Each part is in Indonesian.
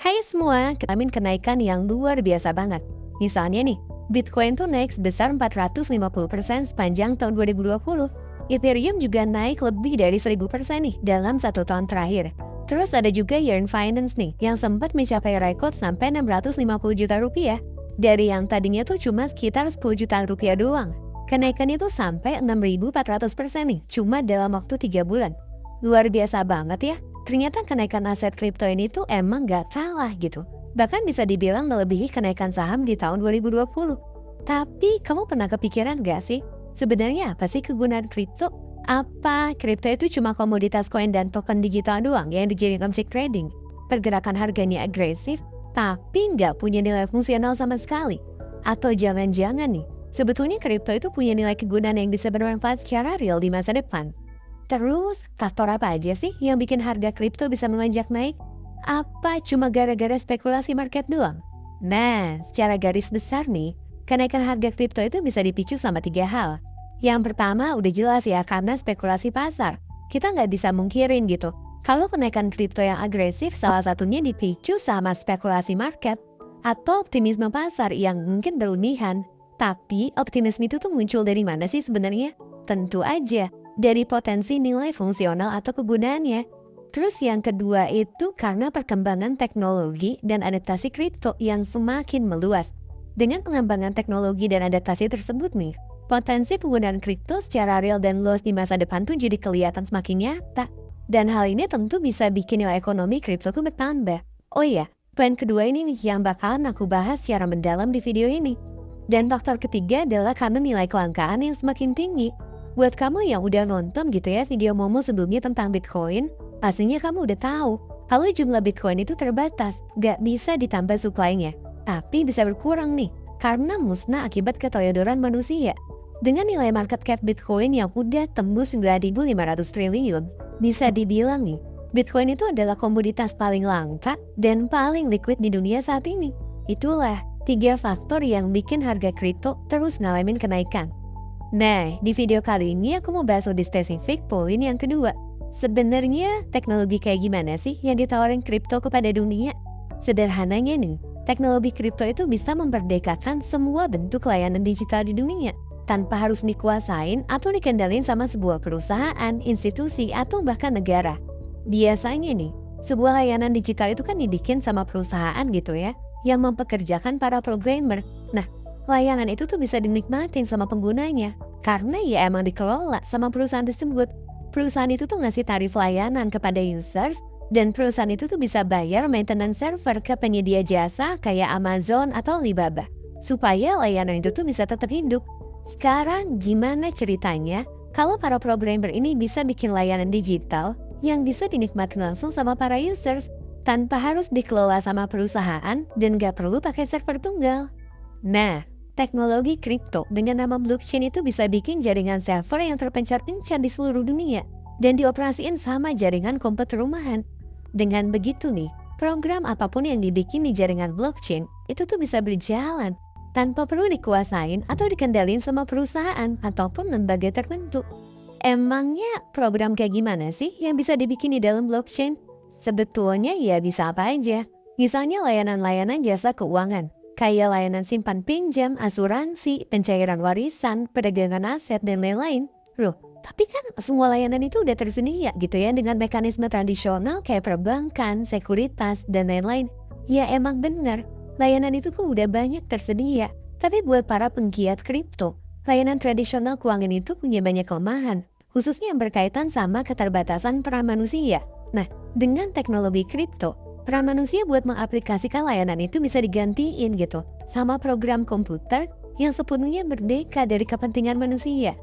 Hai semua, kita kenaikan yang luar biasa banget. Misalnya nih, Bitcoin tuh naik sebesar 450% sepanjang tahun 2020. Ethereum juga naik lebih dari 1000% nih dalam 1 tahun terakhir. Terus ada juga Yearn Finance nih, yang sempat mencapai rekor sampai 650 juta rupiah. Dari yang tadinya tuh cuma sekitar 10 juta rupiah doang. Kenaikannya tuh sampai 6.400% nih, cuma dalam waktu 3 bulan. Luar biasa banget ya. Ternyata kenaikan aset kripto ini tuh emang gak kalah gitu. Bahkan bisa dibilang melebihi kenaikan saham di tahun 2020. Tapi kamu pernah kepikiran gak sih? Sebenarnya apa sih kegunaan kripto? Apa kripto itu cuma komoditas koin dan token digital doang yang dijadikan objek trading? Pergerakan harganya agresif, tapi nggak punya nilai fungsional sama sekali? Atau jangan-jangan nih, sebetulnya kripto itu punya nilai kegunaan yang bisa bermanfaat secara real di masa depan? Terus, faktor apa aja sih yang bikin harga kripto bisa melonjak naik? Apa cuma gara-gara spekulasi market doang? Nah, secara garis besar nih, kenaikan harga kripto itu bisa dipicu sama 3 hal. Yang pertama udah jelas ya, karena spekulasi pasar. Kita nggak bisa mungkirin gitu. Kalau kenaikan kripto yang agresif, salah satunya dipicu sama spekulasi market atau optimisme pasar yang mungkin berlebihan. Tapi optimisme itu tuh muncul dari mana sih sebenarnya? Tentu aja dari potensi nilai fungsional atau kegunaannya. Terus yang kedua itu karena perkembangan teknologi dan adaptasi kripto yang semakin meluas. Dengan pengembangan teknologi dan adaptasi tersebut nih, potensi penggunaan kripto secara real dan luas di masa depan tuh jadi kelihatan semakin nyata. Dan hal ini tentu bisa bikin nilai ekonomi kripto tuh bertambah. Oh iya, poin kedua ini nih yang bakalan aku bahas secara mendalam di video ini. Dan faktor ketiga adalah karena nilai kelangkaan yang semakin tinggi. Buat kamu yang udah nonton gitu ya video Momo sebelumnya tentang Bitcoin, pastinya kamu udah tahu kalau jumlah Bitcoin itu terbatas, gak bisa ditambah supply-nya. Tapi bisa berkurang nih, karena musnah akibat keteledoran manusia. Dengan nilai market cap Bitcoin yang udah tembus 9.500 triliun, bisa dibilang nih, Bitcoin itu adalah komoditas paling langka dan paling liquid di dunia saat ini. Itulah 3 faktor yang bikin harga kripto terus ngalamin kenaikan. Nah, di video kali ini aku mau bahas lebih spesifik poin yang kedua. Sebenarnya teknologi kayak gimana sih yang ditawarin kripto kepada dunia? Sederhananya nih, teknologi kripto itu bisa memperdekakan semua bentuk layanan digital di dunia tanpa harus dikuasain atau dikendalin sama sebuah perusahaan, institusi, atau bahkan negara. Biasanya nih, sebuah layanan digital itu kan dibikin sama perusahaan gitu ya, yang mempekerjakan para programmer. Nah, layanan itu tuh bisa dinikmatin sama penggunanya karena ya emang dikelola sama perusahaan tersebut. Perusahaan itu tuh ngasih tarif layanan kepada users dan perusahaan itu tuh bisa bayar maintenance server ke penyedia jasa kayak Amazon atau Alibaba supaya layanan itu tuh bisa tetap hidup. Sekarang gimana ceritanya kalau para programmer ini bisa bikin layanan digital yang bisa dinikmati langsung sama para users tanpa harus dikelola sama perusahaan dan gak perlu pakai server tunggal? Nah, teknologi kripto dengan nama blockchain itu bisa bikin jaringan server yang terpencar-pencar di seluruh dunia dan dioperasiin sama jaringan komputer rumahan. Dengan begitu nih, program apapun yang dibikin di jaringan blockchain itu tuh bisa berjalan tanpa perlu dikuasain atau dikendalin sama perusahaan ataupun lembaga tertentu. Emangnya program kayak gimana sih yang bisa dibikin di dalam blockchain? Sebetulnya ya bisa apa aja. Misalnya layanan-layanan jasa keuangan, kayak layanan simpan pinjam, asuransi, pencairan warisan, perdagangan aset, dan lain-lain. Loh, tapi kan semua layanan itu udah tersedia gitu ya dengan mekanisme tradisional kayak perbankan, sekuritas, dan lain-lain. Ya emang bener, layanan itu tuh udah banyak tersedia. Tapi buat para penggiat kripto, layanan tradisional keuangan itu punya banyak kelemahan, khususnya yang berkaitan sama keterbatasan peran manusia. Nah, dengan teknologi kripto, peran manusia buat mengaplikasikan layanan itu bisa digantiin gitu sama program komputer yang sepenuhnya merdeka dari kepentingan manusia.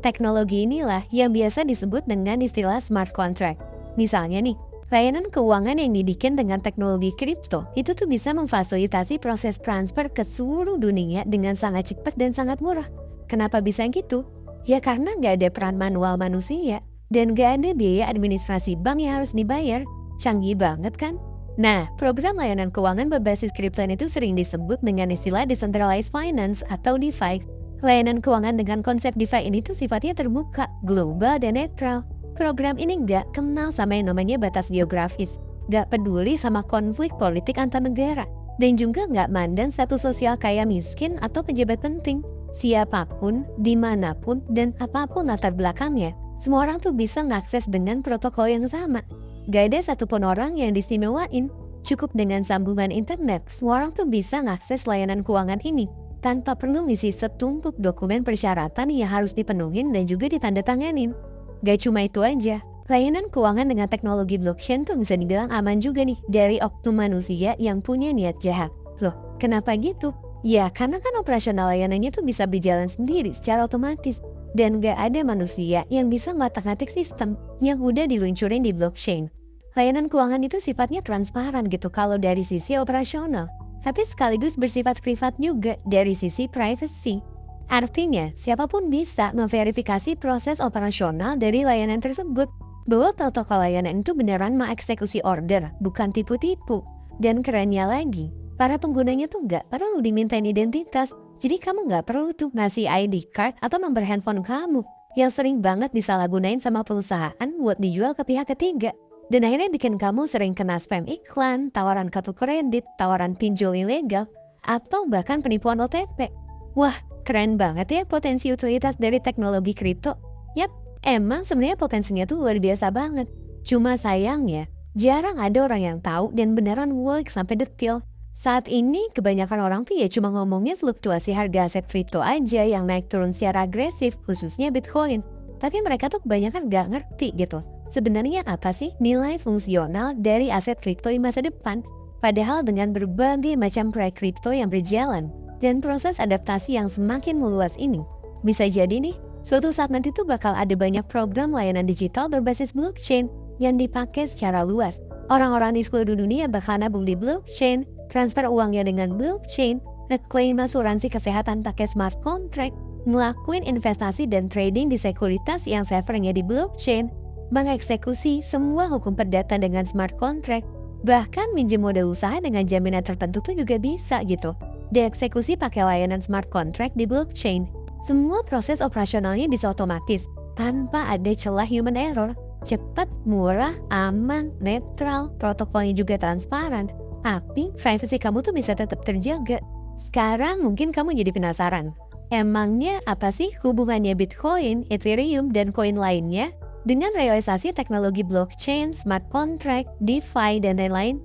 Teknologi inilah yang biasa disebut dengan istilah smart contract. Misalnya nih, layanan keuangan yang dibikin dengan teknologi kripto itu tuh bisa memfasilitasi proses transfer ke seluruh dunia dengan sangat cepat dan sangat murah. Kenapa bisa gitu? Ya karena nggak ada peran manual manusia dan nggak ada biaya administrasi bank yang harus dibayar. Canggih banget kan? Nah, program layanan keuangan berbasis kripto itu sering disebut dengan istilah decentralized finance atau DeFi. Layanan keuangan dengan konsep DeFi ini tuh sifatnya terbuka, global, dan netral. Program ini nggak kenal sama yang namanya batas geografis. gak peduli sama konflik politik antar negara, dan juga gak mandang status sosial kaya miskin atau pejabat penting. Siapapun, dimanapun, dan apapun latar belakangnya, semua orang tuh bisa ngakses dengan protokol yang sama. Gak ada satupun orang yang diistimewain. Cukup dengan sambungan internet, semua orang tuh bisa ngakses layanan keuangan ini tanpa perlu ngisi setumpuk dokumen persyaratan yang harus dipenuhin dan juga ditandatanganin. Gak cuma itu aja, layanan keuangan dengan teknologi blockchain tuh bisa dibilang aman juga nih dari oknum manusia yang punya niat jahat. Loh, kenapa gitu? Ya, karena kan operasional layanannya tuh bisa berjalan sendiri secara otomatis. Dan gak ada manusia yang bisa ngotak-ngatik sistem yang udah diluncurin di blockchain. Layanan keuangan itu sifatnya transparan gitu kalau dari sisi operasional, tapi sekaligus bersifat privat juga dari sisi privacy. Artinya, siapapun bisa memverifikasi proses operasional dari layanan tersebut, bahwa protokol layanan itu beneran mengeksekusi order, bukan tipu-tipu. Dan kerennya lagi, para penggunanya tuh nggak perlu dimintain identitas, jadi kamu nggak perlu tuh ngasih ID card atau nomor handphone kamu, yang sering banget disalahgunain sama perusahaan buat dijual ke pihak ketiga. Dan akhirnya bikin kamu sering kena spam iklan, tawaran kartu kredit, tawaran pinjol ilegal, atau bahkan penipuan OTP. Wah, keren banget ya potensi utilitas dari teknologi kripto. Yap, emang sebenarnya potensinya tuh luar biasa banget. Cuma sayangnya, jarang ada orang yang tahu dan beneran work sampai detail. Saat ini kebanyakan orang tuh ya cuma ngomongin fluktuasi harga aset kripto aja yang naik turun secara agresif, khususnya Bitcoin. Tapi mereka tuh kebanyakan gak ngerti gitu. Sebenarnya apa sih nilai fungsional dari aset kripto di masa depan? Padahal dengan berbagai macam proyek kripto yang berjalan dan proses adaptasi yang semakin meluas ini, bisa jadi nih, suatu saat nanti tuh bakal ada banyak program layanan digital berbasis blockchain yang dipakai secara luas. Orang-orang di seluruh dunia bakal nabung di blockchain, transfer uangnya dengan blockchain, ngeklaim asuransi kesehatan pakai smart contract, ngelakuin investasi dan trading di sekuritas yang servernya di blockchain, mengeksekusi semua hukum perdata dengan smart contract, bahkan minjem modal usaha dengan jaminan tertentu tuh juga bisa gitu. Dieksekusi pakai layanan smart contract di blockchain. Semua proses operasionalnya bisa otomatis, tanpa ada celah human error. Cepat, murah, aman, netral, protokolnya juga transparan. Tapi privacy kamu tuh bisa tetap terjaga. Sekarang mungkin kamu jadi penasaran, emangnya apa sih hubungannya Bitcoin, Ethereum, dan koin lainnya dengan realisasi teknologi blockchain, smart contract, DeFi, dan lain-lain?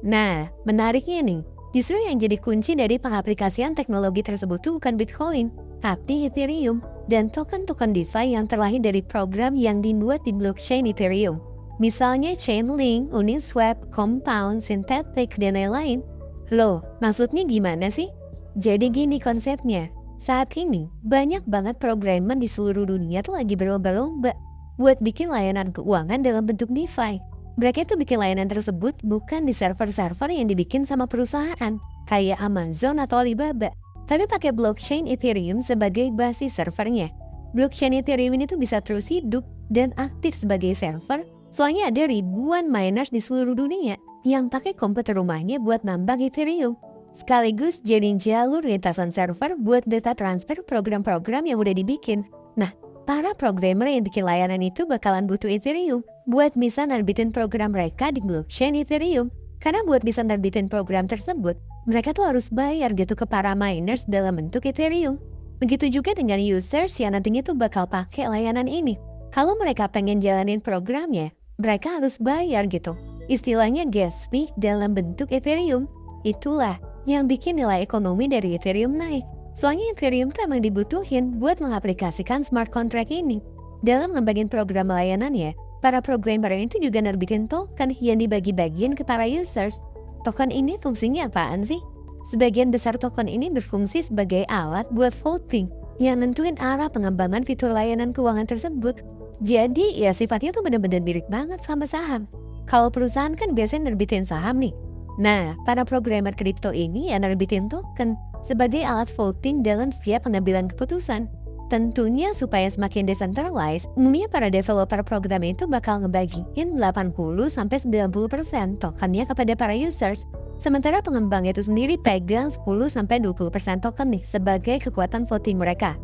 Nah, menariknya nih, justru yang jadi kunci dari pengaplikasian teknologi tersebut tuh bukan Bitcoin, tapi Ethereum dan token-token DeFi yang terlahir dari program yang dibuat di blockchain Ethereum. Misalnya Chainlink, Uniswap, Compound, Synthetic, dan lain-lain. Loh, maksudnya gimana sih? Jadi gini konsepnya, saat ini banyak banget programmer di seluruh dunia tuh lagi berlomba-lomba buat bikin layanan keuangan dalam bentuk DeFi. Mereka tuh bikin layanan tersebut bukan di server-server yang dibikin sama perusahaan kayak Amazon atau Alibaba, tapi pakai blockchain Ethereum sebagai basis servernya. Blockchain Ethereum ini tuh bisa terus hidup dan aktif sebagai server, soalnya ada ribuan miners di seluruh dunia yang pakai komputer rumahnya buat nambang Ethereum, sekaligus jadi jalur lintasan server buat data transfer program-program yang udah dibikin. Nah, para programmer yang bikin layanan itu bakalan butuh Ethereum buat bisa nerbitin program mereka di blockchain Ethereum. Karena buat bisa nerbitin program tersebut, mereka tuh harus bayar gitu ke para miners dalam bentuk Ethereum. Begitu juga dengan users yang nantinya tuh bakal pakai layanan ini. Kalau mereka pengen jalanin programnya, mereka harus bayar gitu. Istilahnya gas fee dalam bentuk Ethereum. Itulah yang bikin nilai ekonomi dari Ethereum naik. Soalnya Ethereum tuh emang dibutuhin buat mengaplikasikan smart contract ini. Dalam ngembangin program layanannya, para programmer itu juga nerbitin token yang dibagi-bagiin ke para users. Token ini fungsinya apaan sih? Sebagian besar token ini berfungsi sebagai alat buat voting yang nentuin arah pengembangan fitur layanan keuangan tersebut. Jadi ya sifatnya tuh bener-bener mirip banget sama saham. Kalau perusahaan kan biasanya nerbitin saham nih. Nah, para programmer kripto ini ya nerbitin token sebagai alat voting dalam setiap pengambilan keputusan. Tentunya supaya semakin decentralized, umumnya para developer program itu bakal ngebagiin 80-90% tokennya kepada para users. Sementara pengembang itu sendiri pegang 10-20% token nih sebagai kekuatan voting mereka.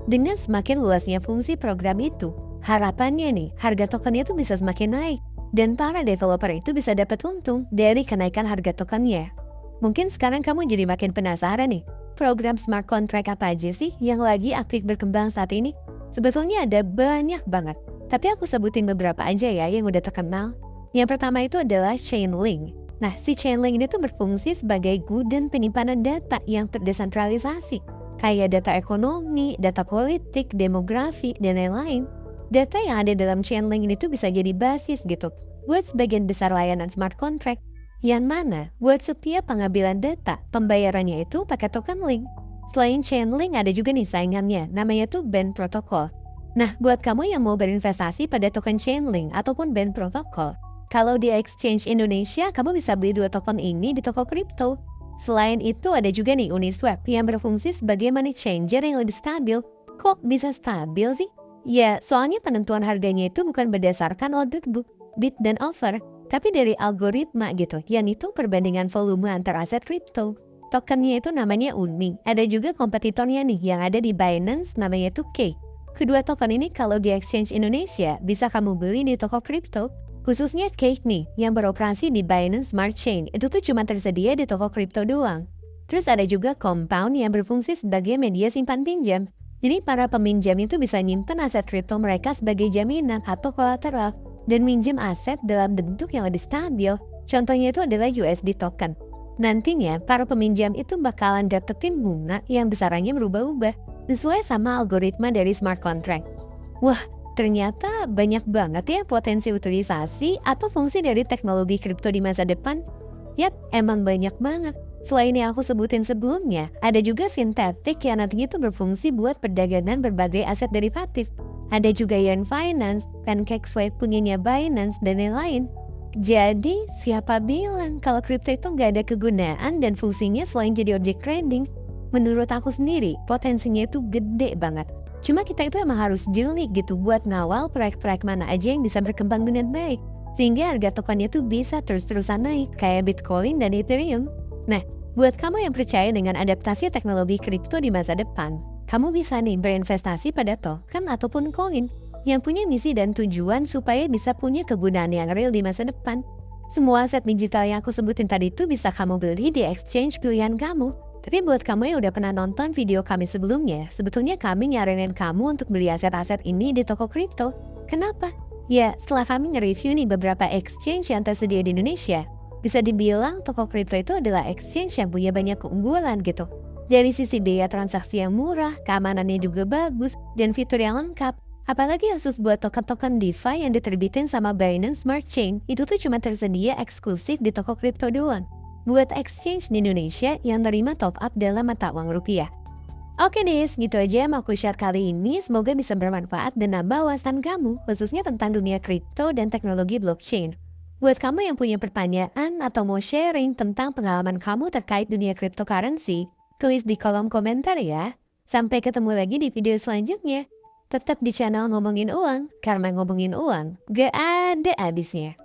Dengan semakin luasnya fungsi program itu, harapannya nih harga tokennya itu bisa semakin naik dan para developer itu bisa dapat untung dari kenaikan harga tokennya. Mungkin sekarang kamu jadi makin penasaran nih, program smart contract apa aja sih yang lagi aktif berkembang saat ini? Sebetulnya ada banyak banget, tapi aku sebutin beberapa aja ya yang udah terkenal. Yang pertama itu adalah Chainlink. Nah, si Chainlink ini tuh berfungsi sebagai gudang penyimpanan data yang terdesentralisasi, kayak data ekonomi, data politik, demografi, dan lain-lain. Data yang ada dalam Chainlink ini tuh bisa jadi basis gitu buat sebagian besar layanan smart contract, yang mana buat setiap pengambilan data, pembayarannya itu pakai token link. Selain Chainlink ada juga nih saingannya, namanya tuh Band Protocol. Nah, buat kamu yang mau berinvestasi pada token Chainlink ataupun Band Protocol, kalau di Exchange Indonesia, kamu bisa beli 2 token ini di toko kripto. Selain itu ada juga nih Uniswap yang berfungsi sebagai money changer yang lebih stabil. Kok bisa stabil sih? Ya, soalnya penentuan harganya itu bukan berdasarkan order book, bid dan offer, tapi dari algoritma gitu, yang itu perbandingan volume antar aset kripto. Tokennya itu namanya UNI. Ada juga kompetitornya nih yang ada di Binance, namanya tuh Cake. Kedua token ini kalau di Exchange Indonesia bisa kamu beli di toko kripto. Khususnya Cake nih, yang beroperasi di Binance Smart Chain, itu tuh cuma tersedia di toko kripto doang. Terus ada juga Compound yang berfungsi sebagai media simpan pinjam. Jadi para peminjam itu bisa nyimpen aset kripto mereka sebagai jaminan atau kolateral dan minjem aset dalam bentuk yang lebih stabil. Contohnya itu adalah USD token. Nantinya para peminjam itu bakalan dapetin bunga yang besarannya berubah-ubah sesuai sama algoritma dari smart contract. Wah, ternyata banyak banget ya potensi utilisasi atau fungsi dari teknologi kripto di masa depan. Yap, emang banyak banget. Selain yang aku sebutin sebelumnya, ada juga Synthetix yang nantinya itu berfungsi buat perdagangan berbagai aset derivatif. Ada juga Yearn Finance, PancakeSwap punyanya Binance, dan lain-lain. Jadi, siapa bilang kalau kripto itu nggak ada kegunaan dan fungsinya selain jadi objek trading? Menurut aku sendiri, potensinya itu gede banget. Cuma kita itu emang harus jeli gitu buat ngawal proyek-proyek mana aja yang bisa berkembang dengan baik. Sehingga harga tokennya tuh bisa terus-terusan naik kayak Bitcoin dan Ethereum. Nah, buat kamu yang percaya dengan adaptasi teknologi kripto di masa depan, kamu bisa nih berinvestasi pada token ataupun koin yang punya misi dan tujuan supaya bisa punya kegunaan yang real di masa depan. Semua aset digital yang aku sebutin tadi itu bisa kamu beli di exchange pilihan kamu. Tapi buat kamu yang udah pernah nonton video kami sebelumnya, sebetulnya kami nyaranin kamu untuk beli aset-aset ini di toko kripto. Kenapa? Ya, setelah kami nge-review nih beberapa exchange yang tersedia di Indonesia, bisa dibilang toko kripto itu adalah exchange yang punya banyak keunggulan gitu. Dari sisi biaya transaksi yang murah, keamanannya juga bagus, dan fitur yang lengkap. Apalagi khusus buat token-token DeFi yang diterbitin sama Binance Smart Chain, itu tuh cuma tersedia eksklusif di toko kripto doang. Buat exchange di Indonesia yang terima top up dalam mata uang rupiah. Oke deh, gitu aja yang mau aku share kali ini. Semoga bisa bermanfaat dan nambah wawasan kamu, khususnya tentang dunia kripto dan teknologi blockchain. Buat kamu yang punya pertanyaan atau mau sharing tentang pengalaman kamu terkait dunia cryptocurrency, tulis di kolom komentar ya. Sampai ketemu lagi di video selanjutnya. Tetap di channel Ngomongin Uang, karena ngomongin uang gak ada habisnya.